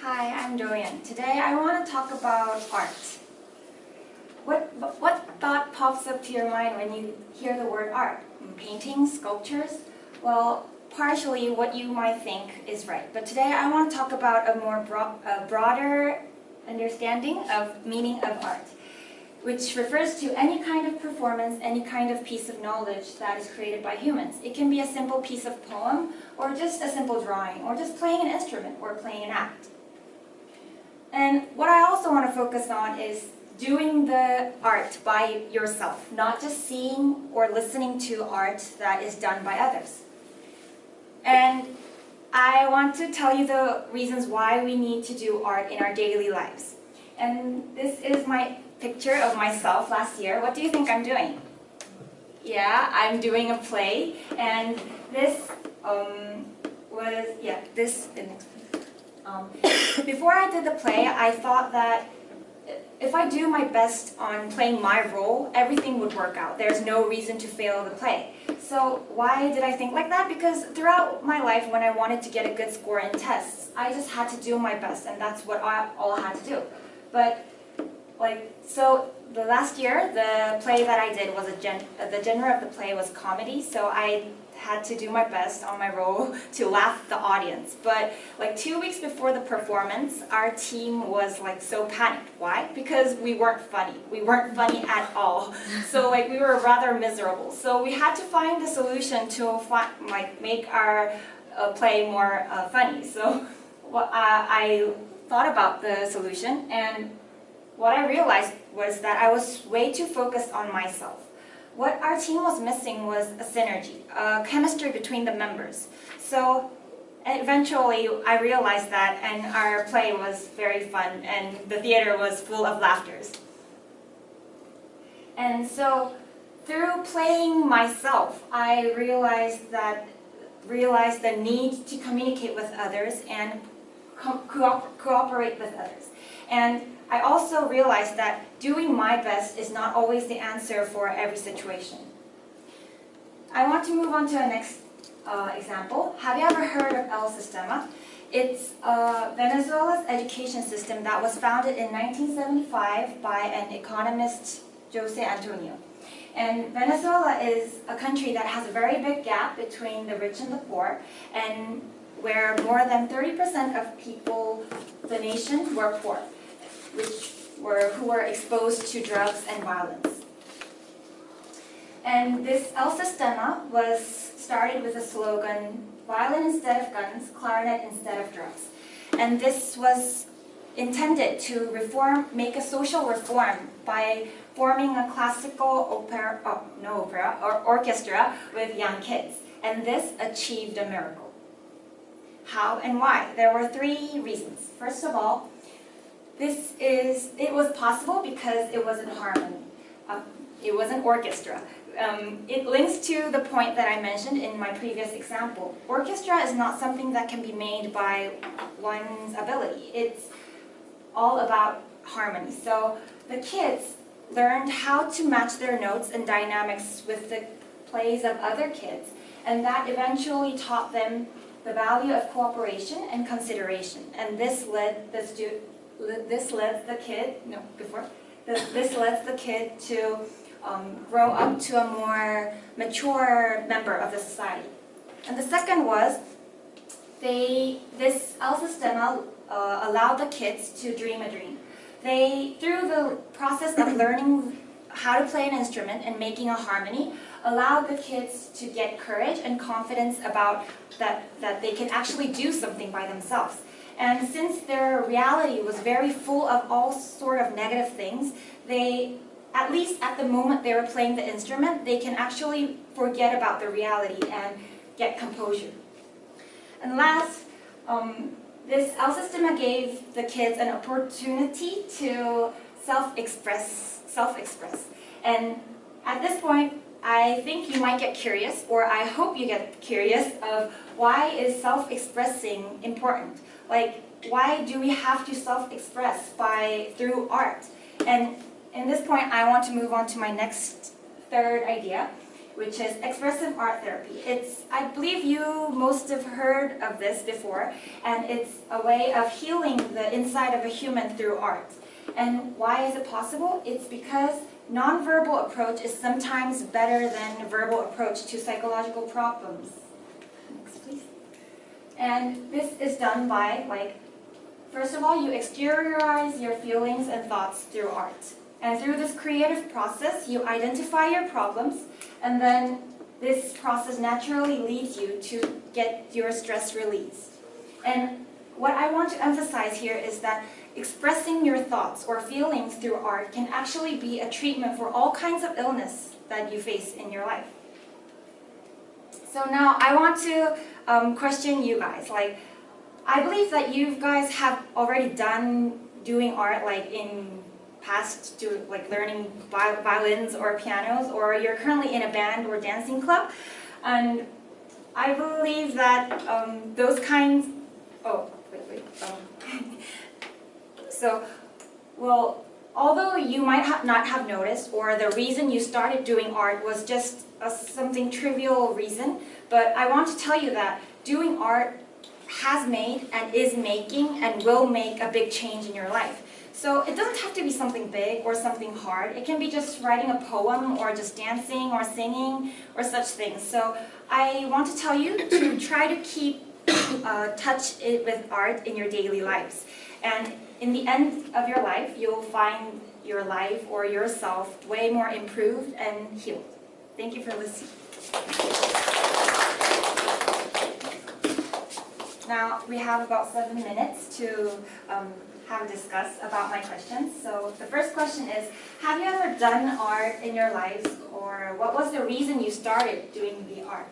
Hi, I'm Doyeon. Today I want to talk about art. What thought pops up to your mind when you hear the word art? Paintings, sculptures? Well, partially what you might think is right. But today I want to talk about a broader understanding of meaning of art, which refers to any kind of performance, any kind of piece of knowledge that is created by humans. It can be a simple piece of poem, or just a simple drawing, or just playing an instrument, or playing an act. And what I also want to focus on is doing the art by yourself, not just seeing or listening to art that is done by others. And I want to tell you the reasons why we need to do art in our daily lives. And this is my picture of myself last year. What do you think I'm doing? Yeah, I'm doing a play, and this before I did the play, I thought that if I do my best on playing my role, everything would work out. There's no reason to fail the play. So why did I think like that? Because throughout my life, when I wanted to get a good score in tests, I just had to do my best, and that's what I all had to do. But so the last year, the play that I did was the genre of the play was comedy, so I had to do my best on my role to laugh the audience. But 2 weeks before the performance, our team was so panicked. Why? Because we weren't funny. We weren't funny at all. So we were rather miserable. So we had to find a solution to make our play more funny. So I thought about the solution, and what I realized was that I was way too focused on myself. What our team was missing was a synergy, a chemistry between the members. So eventually I realized that, and our play was very fun, and the theater was full of laughters. And so through playing myself, I realized the need to communicate with others and cooperate with others. And I also realized that doing my best is not always the answer for every situation. I want to move on to the next example. Have you ever heard of El Sistema? It's Venezuela's education system that was founded in 1975 by an economist, Jose Antonio. And Venezuela is a country that has a very big gap between the rich and the poor, and where more than 30% of people, the nation, were poor, who were exposed to drugs and violence. And this El Sistema was started with a slogan, violin instead of guns, clarinet instead of drugs. And this was intended to make a social reform by forming a classical orchestra with young kids. And this achieved a miracle. How and why? There were 3 reasons. First of all, it was possible because it was in harmony. It was an orchestra. It links to the point that I mentioned in my previous example. Orchestra is not something that can be made by one's ability. It's all about harmony. So the kids learned how to match their notes and dynamics with the plays of other kids, and that eventually taught them the value of cooperation and consideration. And this led the kid to grow up to a more mature member of the society. And the second was, this El Sistema allowed the kids to dream a dream. Through the process of learning how to play an instrument and making a harmony, allowed the kids to get courage and confidence about that they can actually do something by themselves. And since their reality was very full of all sort of negative things, at least at the moment they were playing the instrument, they can actually forget about the reality and get composure. And last, this El Sistema gave the kids an opportunity to self-express. And at this point, I think you might get curious, or I hope you get curious, of why is self-expressing important? Why do we have to self-express through art? And in this point, I want to move on to my next third idea, which is expressive art therapy. I believe you most have heard of this before, and it's a way of healing the inside of a human through art. And why is it possible? It's because nonverbal approach is sometimes better than verbal approach to psychological problems. Next, please. And this is done by, first of all, you exteriorize your feelings and thoughts through art. And through this creative process, you identify your problems, and then this process naturally leads you to get your stress released. And what I want to emphasize here is that expressing your thoughts or feelings through art can actually be a treatment for all kinds of illness that you face in your life. So now I want to question you guys. I believe that you guys have already done doing art in past to learning violins or pianos, or you're currently in a band or dancing club. And I believe that those kinds, although you might not have noticed, or the reason you started doing art was just something trivial reason, but I want to tell you that doing art has made and is making and will make a big change in your life. So it doesn't have to be something big or something hard. It can be just writing a poem or just dancing or singing or such things. So I want to tell you to try to keep touch it with art in your daily lives. And in the end of your life, you'll find your life or yourself way more improved and healed. Thank you for listening. Now we have about 7 minutes to have a discuss about my questions. So the first question is, have you ever done art in your lives, or what was the reason you started doing the art?